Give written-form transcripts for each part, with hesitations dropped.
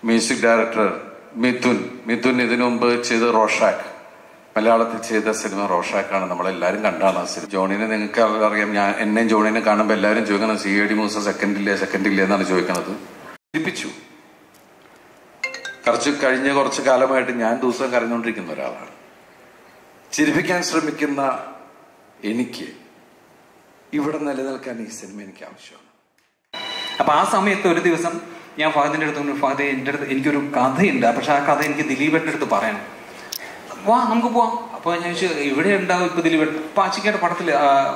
Music director Mithun ഇതിനു മുമ്പ് ചെയ്ത റോഷാക്ക്, മലയാളത്തിൽ ചെയ്ത സിനിമ റോഷാക്കാണ്. നമ്മളെല്ലാവരും കണ്ടാണ് ആ സിനിമ. ജോണിനെ നിങ്ങൾക്ക് അറിയാം. എന്നെയും ജോണിനെ കാണുമ്പോൾ എല്ലാവരും ചോദിക്കണം CID മൂസ സെക്കൻഡില്ലേ എന്നാണ് ചോദിക്കുന്നത്. ചിരിപ്പിച്ചു. കഴിഞ്ഞ കുറച്ച് കാലമായിട്ട് ഞാൻ ദിവസം കരഞ്ഞുകൊണ്ടിരിക്കുന്ന ഒരാളാണ്. ചിരിപ്പിക്കാൻ ശ്രമിക്കുന്ന എനിക്ക് ഇവിടെ നിലനിൽക്കാൻ ഈ സിനിമ എനിക്ക് ആവശ്യമാണ്. അപ്പൊ ആ സമയത്ത് ഒരു ദിവസം ഞാൻ ഫഹദിന്റെ അടുത്ത് ഫഹദെ എൻ്റെ അടുത്ത് എനിക്കൊരു കഥയുണ്ട്, പക്ഷെ ആ കഥ എനിക്ക് ദിലീപേട്ടൻ്റെ അടുത്ത് പറയണം, വാ നമുക്ക് പോവാം. അപ്പൊ ഞാൻ ചോദിച്ചു ഇവിടെ ഉണ്ടാവും ഇപ്പൊ ദിലീപ് പാച്ചിക്കയുടെ പടത്തിൽ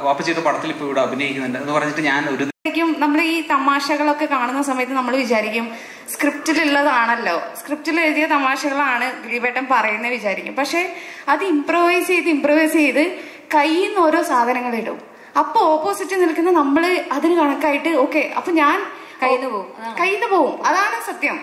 വാപ്പച്ചിയുടെ പടത്തിൽ ഇപ്പൊ ഇവിടെ അഭിനയിക്കുന്നുണ്ട് എന്ന് പറഞ്ഞിട്ട് ഞാൻ ഒരു നമ്മൾ ഈ തമാശകളൊക്കെ കാണുന്ന സമയത്ത് നമ്മൾ വിചാരിക്കും സ്ക്രിപ്റ്റിലുള്ളതാണല്ലോ, സ്ക്രിപ്റ്റിൽ എഴുതിയ തമാശകളാണ് ദിലീപേട്ടൻ പറയുന്നത് വിചാരിക്കും. പക്ഷെ അത് ഇംപ്രവൈസ് ചെയ്ത് കയ്യിൽ നിന്ന് ഓരോ സാധനങ്ങൾ ഇടും. അപ്പൊ ഓപ്പോസിറ്റ് നിൽക്കുന്ന നമ്മള് അതിന് കണക്കായിട്ട് ഓക്കെ അപ്പൊ ഞാൻ കയ്യിൽ നിന്ന് പോവും. അതാണ് സത്യം.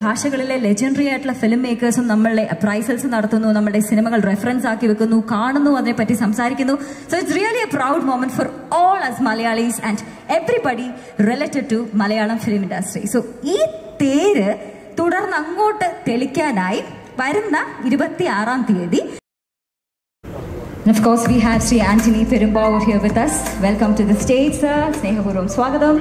ഭാഷകളിലെ ലെജൻഡറി ആയിട്ടുള്ള ഫിലിം മേക്കേഴ്സും നമ്മളുടെ അപ്രൈസൽസ് നടത്തുന്നു, നമ്മുടെ സിനിമകൾ റെഫറൻസ് ആക്കി വെക്കുന്നു, കാണുന്നു, അതിനെപ്പറ്റി സംസാരിക്കുന്നു. So it's really a proud moment for all us Malayalees and everybody related to Malayalam film industry. So ഈ തേര് തുടർന്ന് അങ്ങോട്ട് തെളിക്കാനായി വരുന്ന 26-ാം തീയതി of course we have Sri Antony Perumbavoor here with us. Welcome to the stage, sir. സ്നേഹപൂർവ്വം സ്വാഗതം.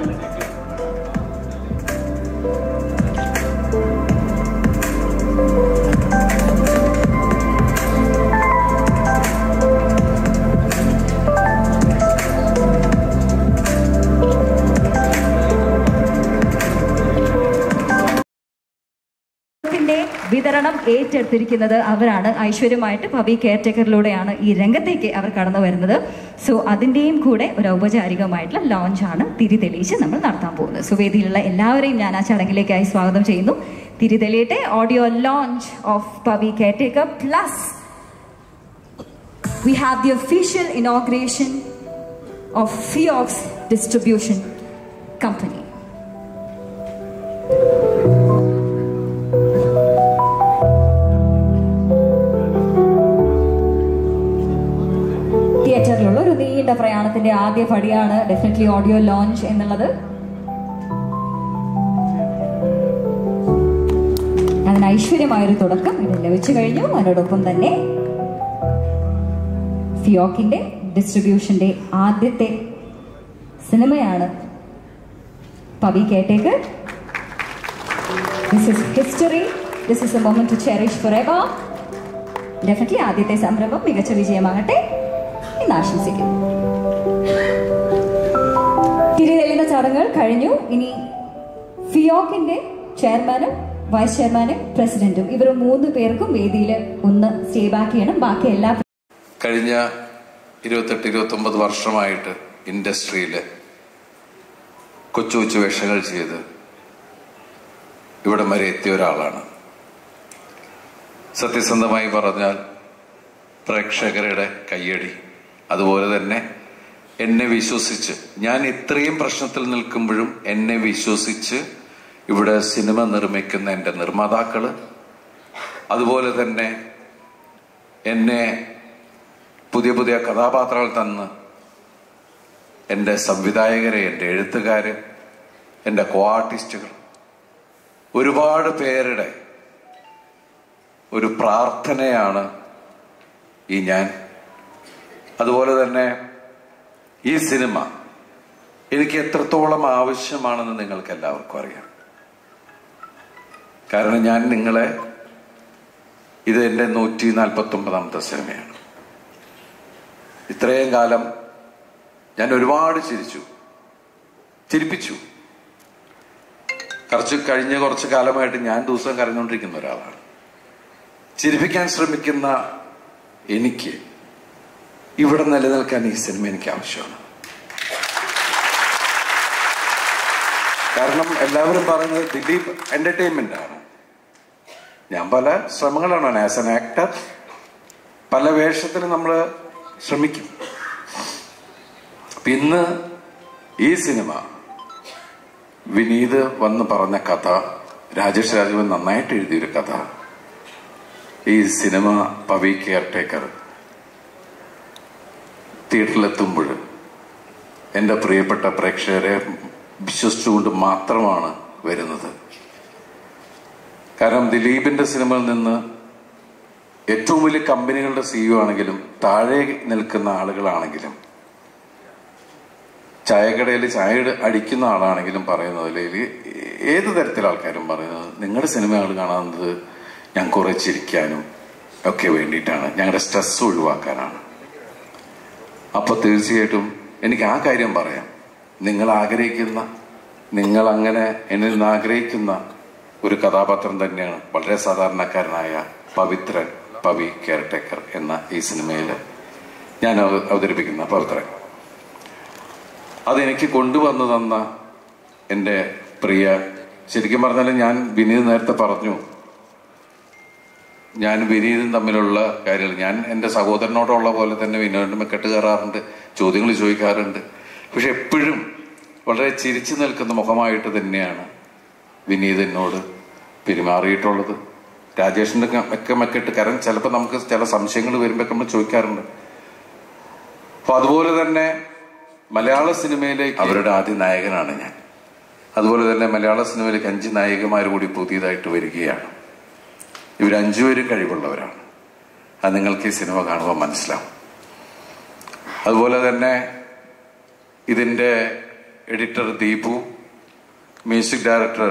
വിതരണം ഏറ്റെടുത്തിരിക്കുന്നത് അവരാണ്. ഐശ്വര്യമായിട്ട് പവി കെയർടേക്കറിലൂടെയാണ് ഈ രംഗത്തേക്ക് അവർ കടന്നു വരുന്നത്. സോ അതിൻ്റെയും കൂടെ ഒരു ഔപചാരികമായിട്ടുള്ള ലോഞ്ചാണ് തിരിതെളിയിച്ച് നമ്മൾ നടത്താൻ പോകുന്നത്. സോ വേദിയിലുള്ള എല്ലാവരെയും ഞാൻ ആ ചടങ്ങിലേക്കായി സ്വാഗതം ചെയ്യുന്നു. തിരിതെളിയട്ടെ audio launch of Pavi caretaker plus we have the official inauguration of FIOC's distribution company. തിയേറ്ററിലുള്ള ഒരു നീണ്ട പ്രയാണത്തിന്റെ ആദ്യ പടിയാണ് ഡെഫിനറ്റ്ലി ഓഡിയോ ലോഞ്ച് എന്നുള്ളത്. അതിന് ഐശ്വര്യമായൊരു തുടക്കം ഇത് ലഭിച്ചു കഴിഞ്ഞു. അതിനോടൊപ്പം തന്നെ ഫിയോക്കിന്റെ ഡിസ്ട്രിബ്യൂഷന്റെ ആദ്യത്തെ സിനിമയാണ് Pavi caretaker. This is history, this is a moment to cherish forever. Definitely ആദ്യത്തെ സംരംഭം മികച്ച വിജയമാകട്ടെ എന്ന് ആശംസിക്കുന്നു. തിരിതെളിയുന്ന ചടങ്ങുകൾ കഴിഞ്ഞു. ഇനി ഫിയോക്കിന്റെ ചെയർമാനും വൈസ് ചെയർമാനും പ്രസിഡന്റും ഇവർ 3 പേർക്കും വേദിയിൽ ഒന്ന് സ്റ്റേ ബാക്ക് ചെയ്യണം. ബാക്കി എല്ലാ കഴിഞ്ഞ 28-29 വർഷമായിട്ട് ഇൻഡസ്ട്രിയിൽ കൊച്ചു കൊച്ചു വേഷങ്ങൾ ചെയ്ത് ഇവിടം വരെ എത്തിയ ഒരാളാണ്. സത്യസന്ധമായി പറഞ്ഞാൽ പ്രേക്ഷകരുടെ കയ്യടി, അതുപോലെ തന്നെ എന്നെ വിശ്വസിച്ച്, ഞാൻ ഇത്രയും പ്രശ്നത്തിൽ നിൽക്കുമ്പോഴും എന്നെ വിശ്വസിച്ച് ഇവിടെ സിനിമ നിർമ്മിക്കുന്ന എൻ്റെ നിർമ്മാതാക്കള്, അതുപോലെ തന്നെ എന്നെ പുതിയ പുതിയ കഥാപാത്രങ്ങൾ തന്ന് എൻ്റെ സംവിധായകരെ, എൻ്റെ എഴുത്തുകാര്, എൻ്റെ കോ ആർട്ടിസ്റ്റുകൾ, ഒരുപാട് പേരുടെ ഒരു പ്രാർത്ഥനയാണ് ഈ ഞാൻ. അതുപോലെ തന്നെ ഈ സിനിമ എനിക്ക് എത്രത്തോളം ആവശ്യമാണെന്ന് നിങ്ങൾക്ക് എല്ലാവർക്കും അറിയാം. കാരണം ഞാൻ നിങ്ങളെ, ഇത് എൻ്റെ 149ാമത്തെ സിനിമയാണ്. ഇത്രയും കാലം ഞാൻ ഒരുപാട് ചിരിപ്പിച്ചു. കഴിഞ്ഞ കുറച്ച് കാലമായിട്ട് ഞാൻ ദിവസം കരഞ്ഞുകൊണ്ടിരിക്കുന്ന ഒരാളാണ്. ചിരിപ്പിക്കാൻ ശ്രമിക്കുന്ന എനിക്ക് ഇവിടെ നിലനിൽക്കാൻ ഈ സിനിമ എനിക്ക് ആവശ്യമാണ്. കാരണം എല്ലാവരും പറയുന്നത് ദിലീപ് എന്റർടൈൻമെന്റ് ആണ്. ഞാൻ പല ശ്രമങ്ങളാണ് ആസ് എൻ ആക്ടർ, പല വേഷത്തിന് നമ്മൾ ശ്രമിക്കും. ഇന്ന് ഈ സിനിമ വിനീത് വന്ന് പറഞ്ഞ കഥ, രാജേഷ് രാജീവൻ നന്നായിട്ട് എഴുതിയൊരു കഥ, ഈ സിനിമ പവി കെയർടേക്കർ തിയേറ്ററിലെത്തുമ്പോൾ എൻ്റെ പ്രിയപ്പെട്ട പ്രേക്ഷകരെ വിശ്വസിച്ചുകൊണ്ട് മാത്രമാണ് വരുന്നത്. കാരണം ദിലീപിന്റെ സിനിമയിൽ നിന്ന് ഏറ്റവും വലിയ കമ്പനികളുടെ CEO ആണെങ്കിലും താഴെ നിൽക്കുന്ന ആളുകളാണെങ്കിലും ചായക്കടയിൽ ചായ അടിക്കുന്ന ആളാണെങ്കിലും പറയുന്നതിൽ ഏത് തരത്തിലെ ആൾക്കാരും പറയുന്നത് നിങ്ങളുടെ സിനിമകൾ കാണുന്നത് ഞാൻ കുറെ ചിരിക്കാനും ഒക്കെ വേണ്ടിയിട്ടാണ്, ഞങ്ങളുടെ സ്ട്രെസ് ഒഴിവാക്കാനാണ്. അപ്പൊ തീർച്ചയായിട്ടും എനിക്ക് ആ കാര്യം പറയാം. നിങ്ങൾ അങ്ങനെ എന്നിൽ നിന്ന് ആഗ്രഹിക്കുന്ന ഒരു കഥാപാത്രം തന്നെയാണ് വളരെ സാധാരണക്കാരനായ പവി കെയർടേക്കർ എന്ന ഈ സിനിമയിൽ ഞാൻ അവതരിപ്പിക്കുന്ന പവിത്രൻ. അതെനിക്ക് കൊണ്ടുവന്നു തന്ന എൻ്റെ പ്രിയ, ശരിക്കും പറഞ്ഞാൽ ഞാൻ വിനീത് നേരത്തെ പറഞ്ഞു, ഞാൻ വിനീതും തമ്മിലുള്ള കാര്യങ്ങൾ ഞാൻ എൻ്റെ സഹോദരനോടുള്ള പോലെ തന്നെ വിനോദിന്റെ മെക്കെട്ട് കയറാറുണ്ട്, ചോദ്യങ്ങൾ ചോദിക്കാറുണ്ട്. പക്ഷെ എപ്പോഴും വളരെ ചിരിച്ചു നിൽക്കുന്ന മുഖമായിട്ട് തന്നെയാണ് വിനീത് എന്നോട് പെരുമാറിയിട്ടുള്ളത്. രാജേഷിന്റെ മെക്കെട്ട് കാരണം ചിലപ്പോൾ നമുക്ക് ചില സംശയങ്ങൾ വരുമ്പോൾ നമ്മൾ ചോദിക്കാറുണ്ട്. അപ്പൊ അതുപോലെ തന്നെ മലയാള സിനിമയിലേക്ക് അവരുടെ ആദ്യ നായകനാണ് ഞാൻ. അതുപോലെ തന്നെ മലയാള സിനിമയിലേക്ക് 5 നായികമാർ കൂടി പുതിയതായിട്ട് വരികയാണ്. ഇവർ 5 പേരും കഴിവുള്ളവരാണ്. അത് നിങ്ങൾക്ക് ഈ സിനിമ കാണുമ്പോൾ മനസ്സിലാവും. അതുപോലെ തന്നെ ഇതിന്റെ editor Deepu, music director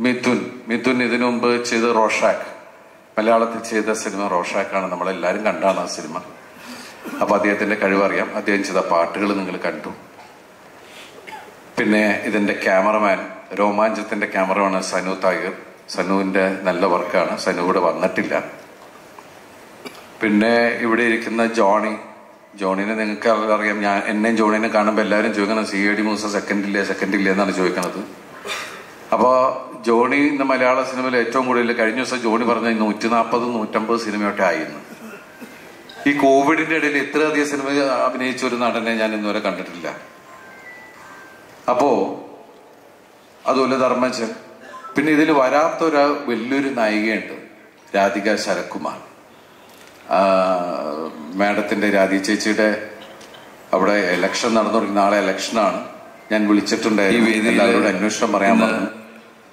Mithun ഇതിനു മുമ്പ് ചെയ്ത റോഷാക്ക്, മലയാളത്തിൽ ചെയ്ത സിനിമ റോഷാക്കാണ്. നമ്മളെല്ലാവരും കണ്ടാണ് ആ സിനിമ. അപ്പൊ അദ്ദേഹത്തിന്റെ കഴിവറിയാം. അദ്ദേഹം ചെയ്ത പാട്ടുകൾ നിങ്ങൾ കണ്ടു. പിന്നെ ഇതിന്റെ ക്യാമറമാൻ, രോമാഞ്ചത്തിന്റെ ക്യാമറമാൻ സനു താഹിർ. സനുവിന്റെ നല്ല വർക്കാണ്. സനു ഇവിടെ വന്നിട്ടില്ല. പിന്നെ ഇവിടെ ഇരിക്കുന്ന ജോണിനെ നിങ്ങൾക്ക് അറിയാം. എന്നെയും ജോണിനെ കാണുമ്പോൾ എല്ലാവരും ചോദിക്കണം CID മൂസ സെക്കൻഡില്ല എന്നാണ് ചോദിക്കുന്നത്. അപ്പൊ ജോണി ഇന്ന് മലയാള സിനിമയിൽ ഏറ്റവും കൂടുതൽ കഴിഞ്ഞ ദിവസം ജോണി പറഞ്ഞ 140-150 സിനിമയൊക്കെ ആയിരുന്നു. ഈ കോവിഡിന്റെ ഇടയിൽ ഇത്രയധികം സിനിമ അഭിനയിച്ച ഒരു നടനെ ഞാൻ ഇന്നുവരെ കണ്ടിട്ടില്ല. അപ്പോ അതുപോലെ ധർമ്മജൻ. പിന്നെ ഇതിൽ വരാത്ത വലിയൊരു നായികയുണ്ട്, രാധിക ശരത്കുമാർ. മാഡത്തിന്റെ രാധി ചേച്ചിയുടെ അവിടെ ഇലക്ഷൻ നടന്നുകൊടുക്കുന്ന നാളെ ഇലക്ഷനാണ്. ഞാൻ വിളിച്ചിട്ടുണ്ട് ഈ വേദിയിൽ എല്ലാവരോട് അന്വേഷണം പറയാൻ പറഞ്ഞു.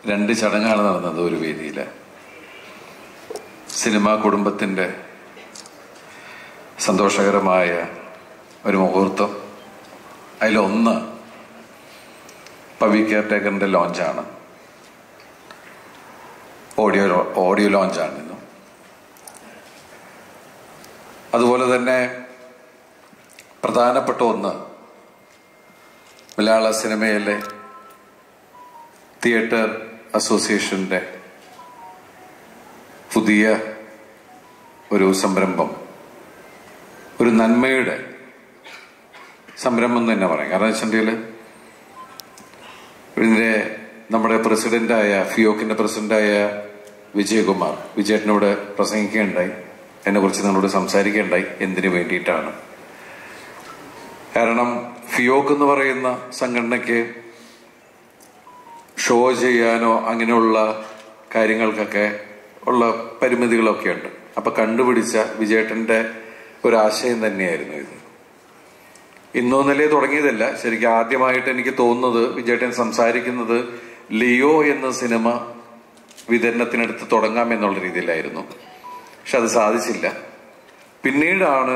2 ചടങ്ങാണ് നടന്നത് ഒരു വേദിയില്. സിനിമാ കുടുംബത്തിന്റെ സന്തോഷകരമായ ഒരു മുഹൂർത്തം. അതിലൊന്ന് പവി കെയർടേക്കറിന്റെ ലോഞ്ചാണ്. ഓഡിയോ ലോഞ്ചാണ് ഇന്ന്. അതുപോലെ തന്നെ പ്രധാനപ്പെട്ട ഒന്ന്, മലയാള സിനിമയിലെ തിയേറ്റർ അസോസിയേഷന്റെ പുതിയ ഒരു സംരംഭം, ഒരു നന്മയുടെ സംരംഭം തന്നെ പറയാം. കാരണം വെച്ചിട്ടുണ്ടെങ്കിൽ ഇതിന്റെ നമ്മുടെ പ്രസിഡന്റായ ഫിയോക്കിന്റെ പ്രസിഡന്റായ വിജയേട്ടനോട് പ്രസംഗിക്കുകയുണ്ടായി. എന്നെക്കുറിച്ച് നിങ്ങളോട് സംസാരിക്കുകയുണ്ടായി. എന്തിനു വേണ്ടിയിട്ടാണ്? കാരണം ഫിയോക്ക് എന്ന് പറയുന്ന സംഘടനയ്ക്ക് ഷോ ചെയ്യാനോ അങ്ങനെയുള്ള കാര്യങ്ങൾക്കൊക്കെ ഉള്ള പരിമിതികളൊക്കെ ഉണ്ട്. അപ്പൊ കണ്ടുപിടിച്ച വിജയേട്ടന്റെ ഒരാശയം തന്നെയായിരുന്നു ഇത്. ഇന്നൊന്നല്ലേ തുടങ്ങിയതല്ല. ശരിക്കും ആദ്യമായിട്ട് എനിക്ക് തോന്നുന്നത് വിജയേട്ടൻ സംസാരിക്കുന്നത് ലിയോ എന്ന സിനിമ വിതരണത്തിനടുത്ത് തുടങ്ങാം എന്നുള്ള രീതിയിലായിരുന്നു. പക്ഷെ അത് സാധിച്ചില്ല. പിന്നീടാണ്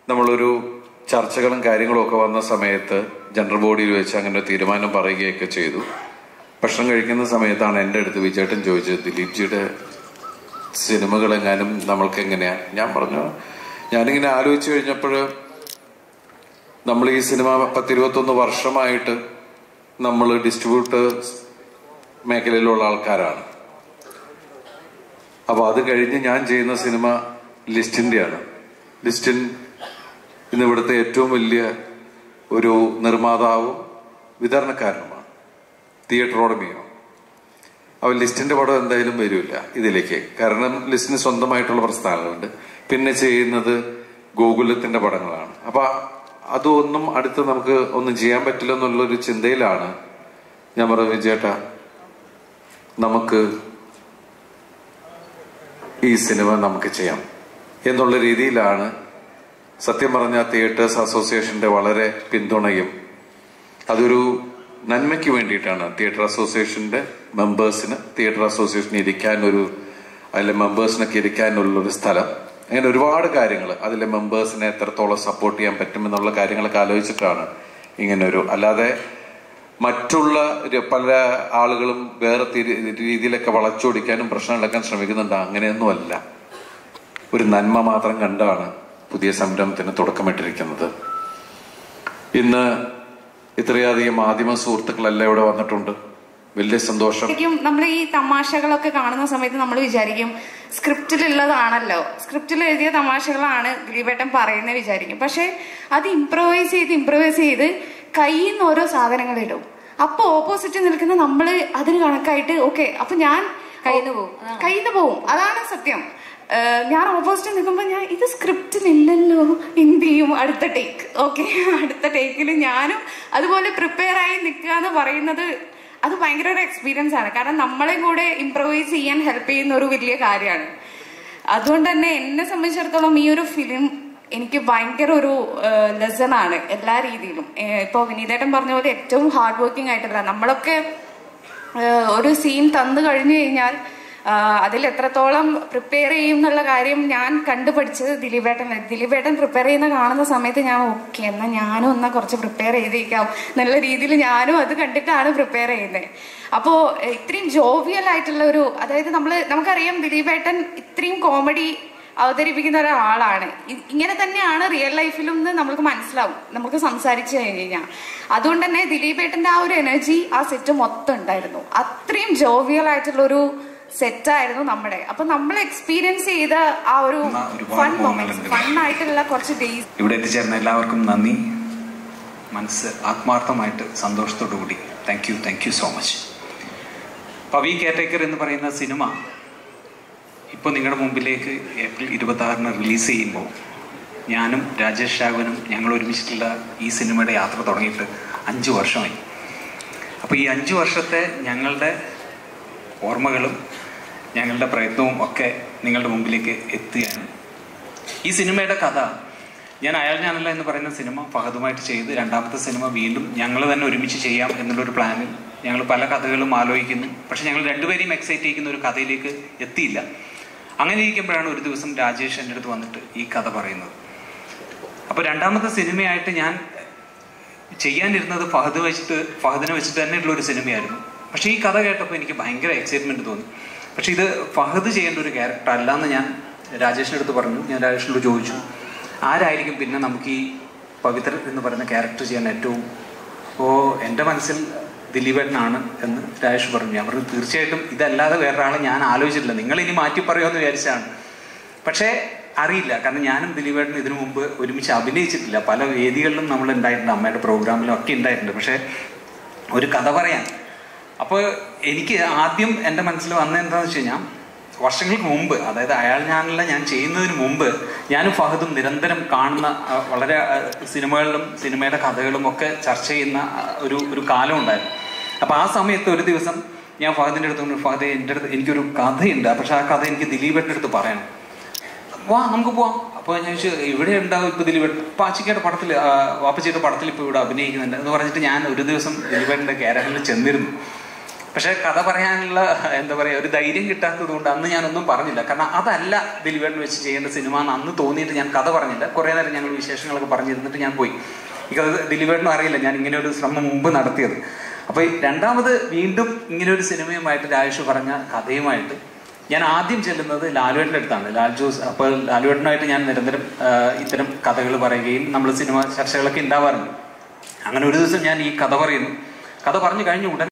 നമ്മളൊരു ചർച്ചകളും കാര്യങ്ങളും ഒക്കെ വന്ന സമയത്ത് ജനറൽ ബോഡിയിൽ വെച്ച് അങ്ങനെ ഒരു തീരുമാനം പറയുകയൊക്കെ ചെയ്തു. ഭക്ഷണം കഴിക്കുന്ന സമയത്താണ് എൻ്റെ അടുത്ത് വിജയേട്ടൻ ചോദിച്ചത്, ദിലീപ് ജിയുടെ സിനിമകളെങ്ങാനും നമ്മൾക്ക് എങ്ങനെയാ? ഞാൻ പറഞ്ഞു, ഞാനിങ്ങനെ ആലോചിച്ചു കഴിഞ്ഞപ്പോൾ നമ്മൾ ഈ സിനിമ 10-21 വർഷമായിട്ട് നമ്മൾ ഡിസ്ട്രിബ്യൂട്ടേഴ്സ് മേഖലയിലുള്ള ആൾക്കാരാണ്. അപ്പൊ അത് കഴിഞ്ഞ് ഞാൻ ചെയ്യുന്ന സിനിമ ലിസ്റ്റിന്റെയാണ്. ലിസ്റ്റിൻ ഇന്ന് ഇവിടുത്തെ ഏറ്റവും വലിയ ഒരു നിർമ്മാതാവും വിതരണക്കാരനുമാണ്, തിയേറ്റർ ഉടമയോ. അവൻ ലിസ്റ്റിന്റെ പടം എന്തായാലും വരില്ല ഇതിലേക്ക്, കാരണം ലിസ്റ്റിന് സ്വന്തമായിട്ടുള്ള പ്രസ്ഥാനങ്ങളുണ്ട്. പിന്നെ ചെയ്യുന്നത് ഗോകുലത്തിന്റെ പടങ്ങളാണ്. അപ്പൊ അതൊന്നും അടുത്ത് നമുക്ക് ഒന്നും ചെയ്യാൻ പറ്റില്ല എന്നുള്ളൊരു ചിന്തയിലാണ് ഞാൻ പറഞ്ഞത്, വിജയേട്ടാ നമുക്ക് ഈ സിനിമ നമുക്ക് ചെയ്യാം എന്നുള്ള രീതിയിലാണ്. സത്യം പറഞ്ഞ തിയേറ്റേഴ്സ് അസോസിയേഷന്റെ വളരെ പിന്തുണയും അതൊരു നന്മയ്ക്ക് വേണ്ടിയിട്ടാണ്. തിയേറ്റർ അസോസിയേഷന്റെ മെമ്പേഴ്സിന് തിയേറ്റർ അസോസിയേഷന് ഇരിക്കാനൊരു, അതിലെ മെമ്പേഴ്സിനൊക്കെ ഇരിക്കാനുള്ളൊരു സ്ഥലം, അങ്ങനെ ഒരുപാട് കാര്യങ്ങൾ, അതിലെ മെമ്പേഴ്സിനെ എത്രത്തോളം സപ്പോർട്ട് ചെയ്യാൻ പറ്റുമെന്നുള്ള കാര്യങ്ങളൊക്കെ ആലോചിച്ചിട്ടാണ് ഇങ്ങനൊരു, അല്ലാതെ മറ്റുള്ള പല ആളുകളും വേറെ രീതിയിലൊക്കെ വളച്ചൊടിക്കാനും പ്രശ്നം ഉണ്ടാക്കാൻ ശ്രമിക്കുന്നുണ്ട്. അങ്ങനെയൊന്നുമല്ല, ഒരു നന്മ മാത്രം കണ്ടാണ് പുതിയ സംരംഭത്തിന് തുടക്കമിട്ടിരിക്കുന്നത്. ഇന്ന് ഇത്രയധികം മാധ്യമ സുഹൃത്തുക്കളെല്ലാം ഇവിടെ വന്നിട്ടുണ്ട്, വലിയ സന്തോഷം. നമ്മൾ ഈ തമാശകളൊക്കെ കാണുന്ന സമയത്ത് നമ്മൾ വിചാരിക്കും സ്ക്രിപ്റ്റിലുള്ളതാണല്ലോ, സ്ക്രിപ്റ്റിൽ എഴുതിയ തമാശകളാണ് ദിലീപേട്ടൻ പറയുന്നത് വിചാരിക്കും. പക്ഷെ അത് ഇംപ്രവൈസ് ചെയ്ത് കയ്യിൽ നിന്ന് ഓരോ സാധനങ്ങൾ ഇടും. അപ്പൊ ഓപ്പോസിറ്റ് നിൽക്കുന്ന നമ്മള് അതിന് കണക്കായിട്ട് ഓക്കെ, അപ്പൊ ഞാൻ കയ്യിൽ പോവും. അതാണ് സത്യം. ഞാൻ ഓപ്പോസിറ്റ് നിൽക്കുമ്പോ ഞാൻ ഇത് സ്ക്രിപ്റ്റിലില്ലല്ലോ, എന്ത് ചെയ്യും? അടുത്ത ടേക്ക്, ഓക്കെ, അടുത്ത ടേക്കിൽ ഞാനും അതുപോലെ പ്രിപ്പയർ ആയി നിൽക്കുക എന്ന് പറയുന്നത് അത് ഭയങ്കര ഒരു എക്സ്പീരിയൻസ് ആണ്. കാരണം നമ്മളെ കൂടെ ഇംപ്രവൈസ് ചെയ്യാൻ ഹെൽപ്പ് ചെയ്യുന്ന ഒരു വലിയ കാര്യമാണ്. അതുകൊണ്ട് തന്നെ എന്നെ സംബന്ധിച്ചിടത്തോളം ഈ ഒരു ഫിലിം എനിക്ക് ഭയങ്കര ഒരു ലെസൺ ആണ് എല്ലാ രീതിയിലും. ഇപ്പൊ വിനീതേട്ടൻ പറഞ്ഞ പോലെ ഏറ്റവും ഹാർഡ് വർക്കിംഗ് ആയിട്ടല്ല, നമ്മളൊക്കെ ഒരു സീൻ തന്നു കഴിഞ്ഞു കഴിഞ്ഞാൽ അതിൽ എത്രത്തോളം പ്രിപ്പയർ ചെയ്യും എന്നുള്ള കാര്യം ഞാൻ കണ്ടുപഠിച്ചത് ദിലീപേട്ടൻ പ്രിപ്പയർ ചെയ്യുന്ന കാണുന്ന സമയത്ത് ഞാൻ ഓക്കെ, എന്നാൽ ഞാനും എന്നാ കുറച്ച് പ്രിപ്പയർ ചെയ്തേക്കാം എന്നുള്ള രീതിയിൽ ഞാനും അത് കണ്ടിട്ടാണ് പ്രിപ്പയർ ചെയ്യുന്നത്. അപ്പോൾ ഇത്രയും ജോവിയൽ ആയിട്ടുള്ള ഒരു, അതായത് നമുക്കറിയാം ദിലീപേട്ടൻ ഇത്രയും കോമഡി അവതരിപ്പിക്കുന്ന ഒരാളാണ്. ഇങ്ങനെ തന്നെയാണ് റിയൽ ലൈഫിലും എന്ന് നമുക്ക് മനസ്സിലാവും, നമുക്ക് സംസാരിച്ചു കഴിഞ്ഞാൽ. അതുകൊണ്ട് തന്നെ ദിലീപേട്ടന്റെ ആ ഒരു എനർജി ആ സെറ്റ് മൊത്തം ഉണ്ടായിരുന്നു. അത്രയും ജോവിയൽ ആയിട്ടുള്ള ഒരു സെറ്റായിരുന്നു നമ്മുടെ. അപ്പൊ നമ്മൾ എക്സ്പീരിയൻസ് ചെയ്ത ആ ഒരു ഫണ്ണായിട്ടുള്ള കുറച്ച് ഡേയ്സ്. ഇവിടെ എത്തിച്ചേർന്ന എല്ലാവർക്കും നന്ദി, മനസ്സ് ആത്മാർത്ഥമായിട്ട് സന്തോഷത്തോടു കൂടി thank you so much. Pavi caretaker എന്ന് പറയുന്ന സിനിമ ഇപ്പോൾ നിങ്ങളുടെ മുമ്പിലേക്ക് ഏപ്രിൽ 26-ന് റിലീസ് ചെയ്യുമ്പോൾ ഞാനും രാജേഷ് രാഘവനും ഞങ്ങൾ ഒരുമിച്ചിട്ടുള്ള ഈ സിനിമയുടെ യാത്ര തുടങ്ങിയിട്ട് 5 വർഷമായി. അപ്പോൾ ഈ 5 വർഷത്തെ ഞങ്ങളുടെ ഓർമ്മകളും ഞങ്ങളുടെ പ്രയത്നവും ഒക്കെ നിങ്ങളുടെ മുമ്പിലേക്ക് എത്തുകയാണ്. ഈ സിനിമയുടെ കഥ ഞാൻ അയാൾ ഞാനല്ല എന്ന് പറയുന്ന സിനിമ ഫഹദുമായിട്ട് ചെയ്ത്, രണ്ടാമത്തെ സിനിമ വീണ്ടും ഞങ്ങൾ തന്നെ ഒരുമിച്ച് ചെയ്യാം എന്നുള്ളൊരു പ്ലാനിൽ ഞങ്ങൾ പല കഥകളും ആലോചിക്കുന്നു. പക്ഷെ ഞങ്ങൾ രണ്ടുപേരെയും എക്സൈറ്റ് ചെയ്യുന്ന ഒരു കഥയിലേക്ക് എത്തിയില്ല. അങ്ങനെ ഇരിക്കുമ്പോഴാണ് ഒരു ദിവസം രാജേഷ് എൻ്റെ അടുത്ത് വന്നിട്ട് ഈ കഥ പറയുന്നത്. അപ്പോൾ രണ്ടാമത്തെ സിനിമയായിട്ട് ഞാൻ ചെയ്യാനിരുന്നത് ഫഹദിനെ വെച്ചിട്ട് തന്നെയുള്ള ഒരു സിനിമയായിരുന്നു. പക്ഷെ ഈ കഥ കേട്ടപ്പോൾ എനിക്ക് ഭയങ്കര എക്സൈറ്റ്മെന്റ് തോന്നി. പക്ഷെ ഇത് ഫഹദ് ചെയ്യേണ്ട ഒരു ക്യാരക്ടർ അല്ലാന്ന് ഞാൻ രാജേഷിൻ്റെ അടുത്ത് പറഞ്ഞു. ഞാൻ രാജേഷിനോട് ചോദിച്ചു, ആരായിരിക്കും പിന്നെ നമുക്ക് ഈ പവിത്ര എന്ന് പറയുന്ന ക്യാരക്ടർ ചെയ്യാൻ ഏറ്റവും? എൻ്റെ മനസ്സിൽ ദിലീപേട്ടനാണ് എന്ന് രാജേഷ് പറഞ്ഞു. ഞാൻ പറഞ്ഞു, തീർച്ചയായിട്ടും ഇതല്ലാതെ വേറൊരാളെ ഞാൻ ആലോചിച്ചിട്ടില്ല, നിങ്ങൾ ഇനി മാറ്റി പറയുമെന്ന് വിചാരിച്ചാണ്. പക്ഷേ അറിയില്ല, കാരണം ഞാനും ദിലീപേട്ടനും ഇതിനു മുമ്പ് ഒരുമിച്ച് അഭിനയിച്ചിട്ടില്ല. പല വേദികളിലും നമ്മൾ ഉണ്ടായിട്ടുണ്ട്, അമ്മയുടെ പ്രോഗ്രാമിലും ഒക്കെ ഉണ്ടായിട്ടുണ്ട്. പക്ഷേ ഒരു കഥ പറയാൻ, അപ്പോൾ എനിക്ക് ആദ്യം എൻ്റെ മനസ്സിൽ വന്നത് എന്താണെന്ന് വെച്ച് കഴിഞ്ഞാൽ, വർഷങ്ങൾക്ക് മുമ്പ്, അതായത് അയാൾ ഞാനല്ല ഞാൻ ചെയ്യുന്നതിന് മുമ്പ് ഞാനും ഫഹദും നിരന്തരം കാണുന്ന വളരെ സിനിമകളിലും സിനിമയുടെ കഥകളും ഒക്കെ ചർച്ച ചെയ്യുന്ന ഒരു കാലം ഉണ്ടായിരുന്നു. അപ്പോൾ ആ സമയത്ത് ഒരു ദിവസം ഞാൻ ഫഹദിൻ്റെ അടുത്ത് പറഞ്ഞു, ഫഹദെ എൻ്റെ അടുത്ത് എനിക്കൊരു കഥയുണ്ട്, പക്ഷെ ആ കഥ എനിക്ക് ദിലീപേട്ടൻ്റെ അടുത്ത് പറയണം, വാ നമുക്ക് പോവാം. അപ്പോൾ ഞാൻ ചോദിച്ചു, ഇവിടെ ഉണ്ടാവും ഇപ്പോൾ ദിലീപേട്ടൻ പാച്ചിക്കയുടെ പടത്തിൽ, വാപ്പച്ചിയുടെ പടത്തിൽ ഇപ്പോൾ ഇവിടെ അഭിനയിക്കുന്നുണ്ട് എന്ന് പറഞ്ഞിട്ട് ഞാൻ ഒരു ദിവസം ദിലീപേട്ടൻ്റെ ക്യാരക്ടറിൽ ചെന്നിരുന്നു. പക്ഷെ കഥ പറയാനുള്ള എന്താ പറയുക ഒരു ധൈര്യം കിട്ടാത്തത് കൊണ്ട് അന്ന് ഞാനൊന്നും പറഞ്ഞില്ല. കാരണം അതല്ല ദിലീപേട്ടൻ വെച്ച് ചെയ്യേണ്ട സിനിമ എന്ന് അന്ന് തോന്നിയിട്ട് ഞാൻ കഥ പറഞ്ഞില്ല. കുറേ നേരം ഞങ്ങൾ വിശേഷങ്ങളൊക്കെ പറഞ്ഞിരുന്നിട്ട് ഞാൻ പോയി. ഈ കഥ ദിലീപേട്ടനും അറിയില്ല ഞാൻ ഇങ്ങനെ ഒരു ശ്രമം മുമ്പ് നടത്തിയത്. അപ്പൊ രണ്ടാമത് വീണ്ടും ഇങ്ങനെ ഒരു സിനിമയുമായിട്ട് രാജേഷ് പറഞ്ഞ കഥയുമായിട്ട് ഞാൻ ആദ്യം ചെല്ലുന്നത് ലാലുവേട്ടൻ്റെ അടുത്താണ്, ലാൽ ജോസ്. അപ്പോൾ ലാലുവേട്ടനായിട്ട് ഞാൻ നിരന്തരം ഇത്തരം കഥകൾ പറയുകയും നമ്മൾ സിനിമ ചർച്ചകളൊക്കെ ഉണ്ടാവാറുണ്ട്. അങ്ങനെ ഒരു ദിവസം ഞാൻ ഈ കഥ പറയുന്നു. കഥ പറഞ്ഞു കഴിഞ്ഞ ഉടൻ